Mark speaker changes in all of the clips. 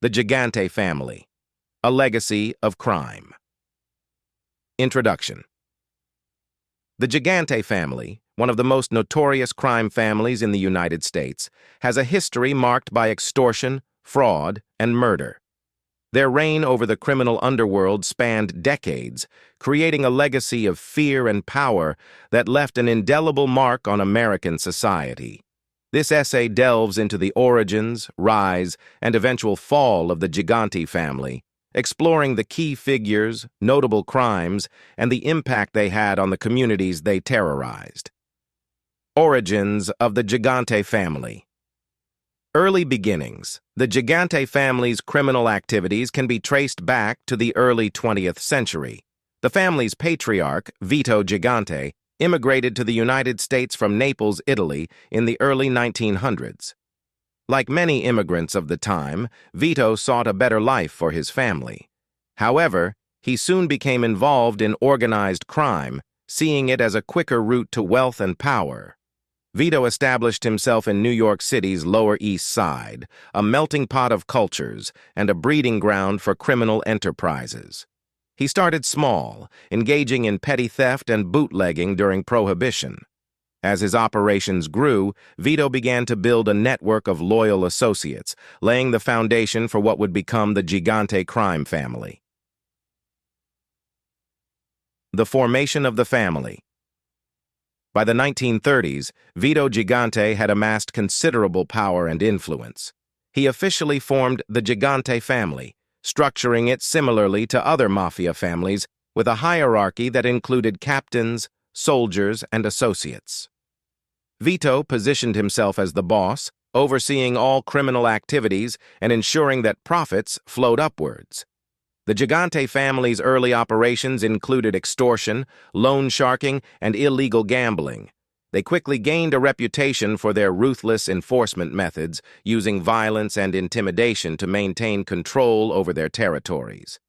Speaker 1: The Gigante Family, a legacy of crime. Introduction. The Gigante family, one of the most notorious crime families in the United States, has a history marked by extortion, fraud, and murder. Their reign over the criminal underworld spanned decades, creating a legacy of fear and power that left an indelible mark on American society. This essay delves into the origins, rise, and eventual fall of the Gigante family, exploring the key figures, notable crimes, and the impact they had on the communities they terrorized. Origins of the Gigante family. Early beginnings. The Gigante family's criminal activities can be traced back to the early 20th century. The family's patriarch, Vito Gigante, immigrated to the United States from Naples, Italy, in the early 1900s. Like many immigrants of the time, Vito sought a better life for his family. However, he soon became involved in organized crime, seeing it as a quicker route to wealth and power. Vito established himself in New York City's Lower East Side, a melting pot of cultures and a breeding ground for criminal enterprises. He started small, engaging in petty theft and bootlegging during Prohibition. As his operations grew, Vito began to build a network of loyal associates, laying the foundation for what would become the Gigante crime family. The formation of the family. By the 1930s, Vito Gigante had amassed considerable power and influence. He officially formed the Gigante family, structuring it similarly to other mafia families, with a hierarchy that included captains, soldiers, and associates. Vito positioned himself as the boss, overseeing all criminal activities and ensuring that profits flowed upwards. The Gigante family's early operations included extortion, loan sharking, and illegal gambling. They quickly gained a reputation for their ruthless enforcement methods, using violence and intimidation to maintain control over their territories.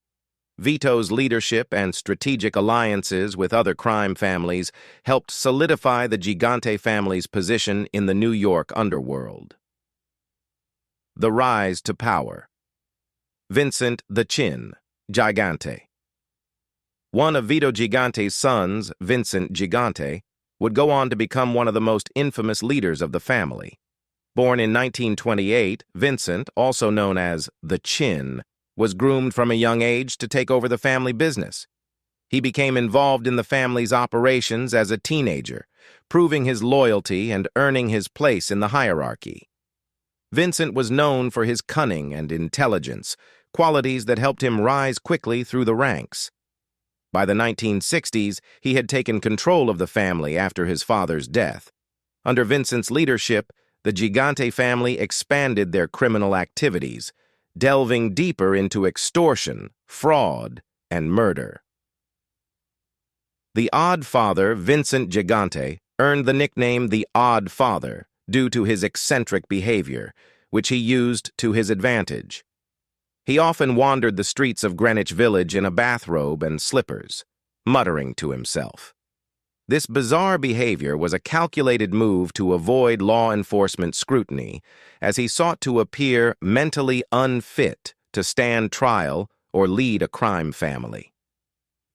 Speaker 1: Vito's leadership and strategic alliances with other crime families helped solidify the Gigante family's position in the New York underworld. The rise to power. Vincent the Chin Gigante. One of Vito Gigante's sons, Vincent Gigante, would go on to become one of the most infamous leaders of the family. Born in 1928, Vincent, also known as the Chin, was groomed from a young age to take over the family business. He became involved in the family's operations as a teenager, proving his loyalty and earning his place in the hierarchy. Vincent was known for his cunning and intelligence, qualities that helped him rise quickly through the ranks. By the 1960s, he had taken control of the family after his father's death. Under Vincent's leadership, the Gigante family expanded their criminal activities, delving deeper into extortion, fraud, and murder. The Odd Father, Vincent Gigante, earned the nickname the Odd Father due to his eccentric behavior, which he used to his advantage. He often wandered the streets of Greenwich Village in a bathrobe and slippers, muttering to himself. This bizarre behavior was a calculated move to avoid law enforcement scrutiny, as he sought to appear mentally unfit to stand trial or lead a crime family.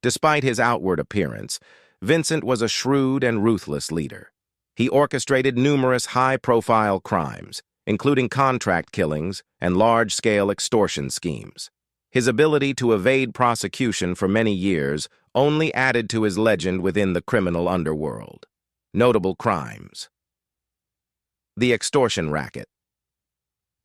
Speaker 1: Despite his outward appearance, Vincent was a shrewd and ruthless leader. He orchestrated numerous high-profile crimes, including contract killings and large-scale extortion schemes. His ability to evade prosecution for many years only added to his legend within the criminal underworld. Notable crimes. The extortion racket.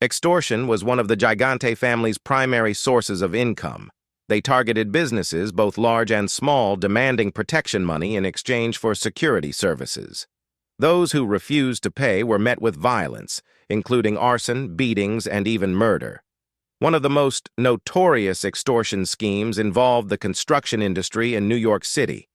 Speaker 1: Extortion was one of the Gigante family's primary sources of income. They targeted businesses, both large and small, demanding protection money in exchange for security services. Those who refused to pay were met with violence, including arson, beatings, and even murder. One of the most notorious extortion schemes involved the construction industry in New York City.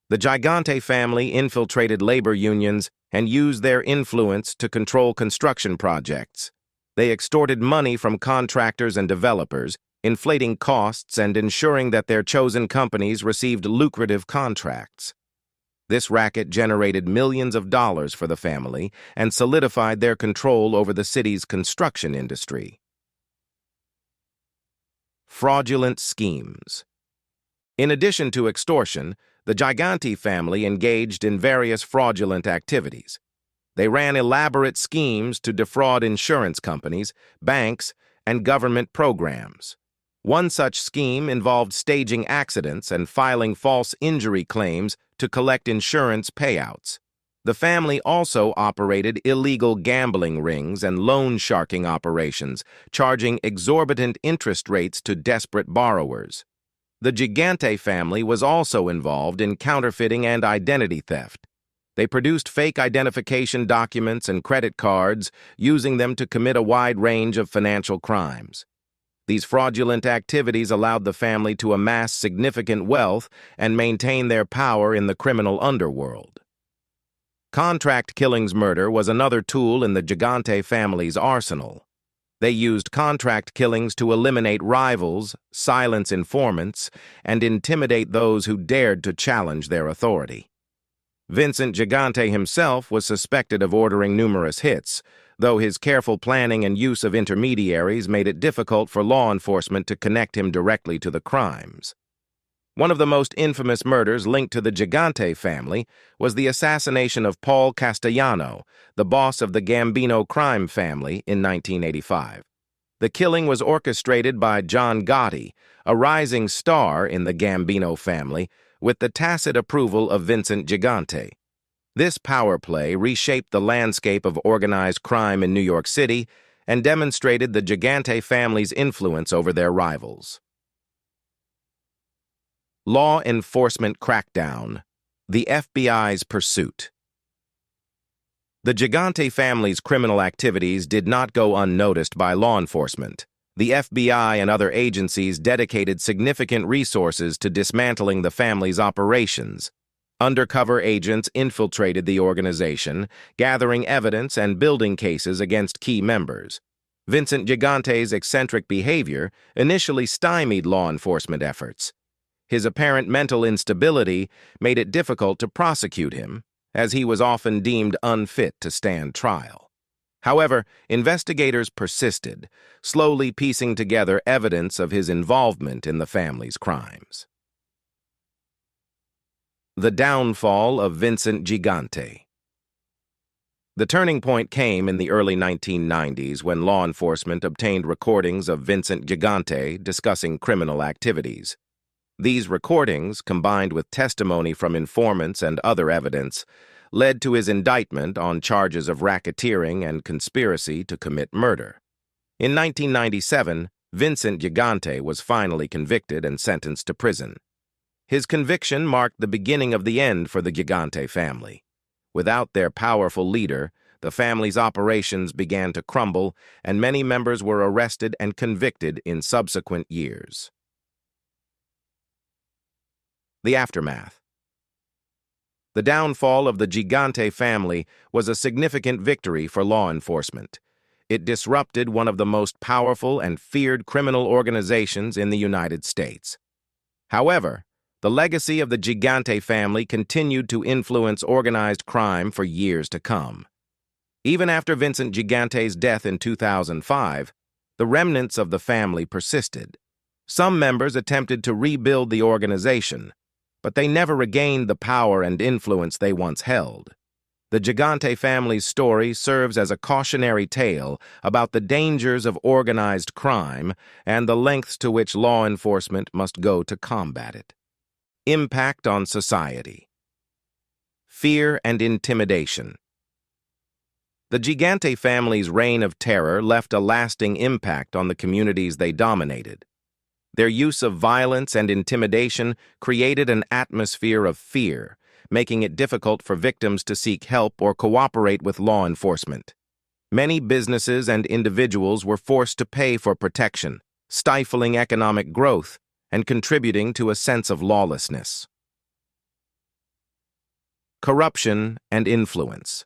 Speaker 1: The Gigante family infiltrated labor unions and used their influence to control construction projects. They extorted money from contractors and developers, inflating costs and ensuring that their chosen companies received lucrative contracts. This racket generated millions of dollars for the family and solidified their control over the city's construction industry. Fraudulent schemes. In addition to extortion, the Gigante family engaged in various fraudulent activities. They ran elaborate schemes to defraud insurance companies, banks, and government programs. One such scheme involved staging accidents and filing false injury claims to collect insurance payouts. The family also operated illegal gambling rings and loan sharking operations, charging exorbitant interest rates to desperate borrowers. The Gigante family was also involved in counterfeiting and identity theft. They produced fake identification documents and credit cards, using them to commit a wide range of financial crimes. These fraudulent activities allowed the family to amass significant wealth and maintain their power in the criminal underworld. Contract killings murder was another tool in the Gigante family's arsenal. They used contract killings to eliminate rivals, silence informants, and intimidate those who dared to challenge their authority. Vincent Gigante himself was suspected of ordering numerous hits, though his careful planning and use of intermediaries made it difficult for law enforcement to connect him directly to the crimes. One of the most infamous murders linked to the Gigante family was the assassination of Paul Castellano, the boss of the Gambino crime family, in 1985. The killing was orchestrated by John Gotti, a rising star in the Gambino family, with the tacit approval of Vincent Gigante. This power play reshaped the landscape of organized crime in New York City and demonstrated the Gigante family's influence over their rivals. Law enforcement crackdown. The FBI's pursuit. The Gigante family's criminal activities did not go unnoticed by law enforcement. The FBI and other agencies dedicated significant resources to dismantling the family's operations. Undercover agents infiltrated the organization, gathering evidence and building cases against key members. Vincent Gigante's eccentric behavior initially stymied law enforcement efforts. His apparent mental instability made it difficult to prosecute him, as he was often deemed unfit to stand trial. However, investigators persisted, slowly piecing together evidence of his involvement in the family's crimes. The downfall of Vincent Gigante. The turning point came in the early 1990s when law enforcement obtained recordings of Vincent Gigante discussing criminal activities. These recordings, combined with testimony from informants and other evidence, led to his indictment on charges of racketeering and conspiracy to commit murder. In 1997, Vincent Gigante was finally convicted and sentenced to prison. His conviction marked the beginning of the end for the Gigante family. Without their powerful leader, the family's operations began to crumble, and many members were arrested and convicted in subsequent years. The aftermath. The downfall of the Gigante family was a significant victory for law enforcement. It disrupted one of the most powerful and feared criminal organizations in the United States. However, the legacy of the Gigante family continued to influence organized crime for years to come. Even after Vincent Gigante's death in 2005, the remnants of the family persisted. Some members attempted to rebuild the organization, but they never regained the power and influence they once held. The Gigante family's story serves as a cautionary tale about the dangers of organized crime and the lengths to which law enforcement must go to combat it. Impact on society. Fear and intimidation. The Gigante family's reign of terror left a lasting impact on the communities they dominated. Their use of violence and intimidation created an atmosphere of fear, making it difficult for victims to seek help or cooperate with law enforcement. Many businesses and individuals were forced to pay for protection, stifling economic growth and contributing to a sense of lawlessness. Corruption and influence.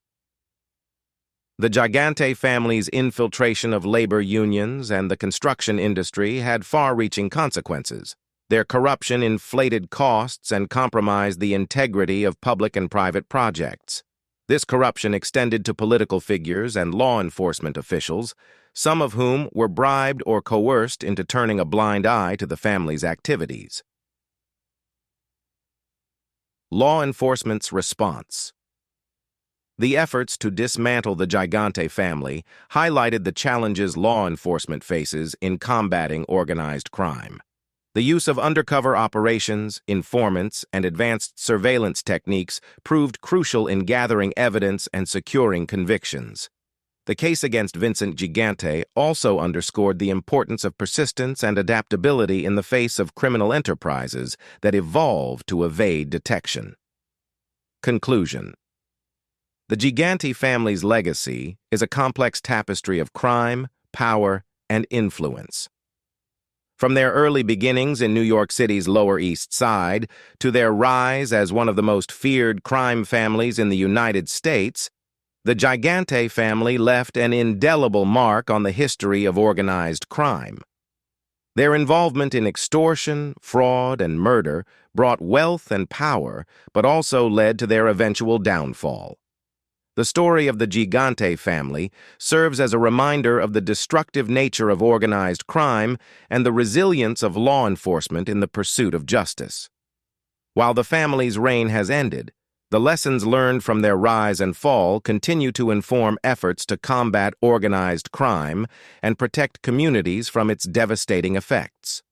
Speaker 1: The Gigante family's infiltration of labor unions and the construction industry had far-reaching consequences. Their corruption inflated costs and compromised the integrity of public and private projects. This corruption extended to political figures and law enforcement officials, some of whom were bribed or coerced into turning a blind eye to the family's activities. Law enforcement's response. The efforts to dismantle the Gigante family highlighted the challenges law enforcement faces in combating organized crime. The use of undercover operations, informants, and advanced surveillance techniques proved crucial in gathering evidence and securing convictions. The case against Vincent Gigante also underscored the importance of persistence and adaptability in the face of criminal enterprises that evolve to evade detection. Conclusion. The Gigante family's legacy is a complex tapestry of crime, power, and influence. From their early beginnings in New York City's Lower East Side to their rise as one of the most feared crime families in the United States, the Gigante family left an indelible mark on the history of organized crime. Their involvement in extortion, fraud, and murder brought wealth and power, but also led to their eventual downfall. The story of the Gigante family serves as a reminder of the destructive nature of organized crime and the resilience of law enforcement in the pursuit of justice. While the family's reign has ended, the lessons learned from their rise and fall continue to inform efforts to combat organized crime and protect communities from its devastating effects.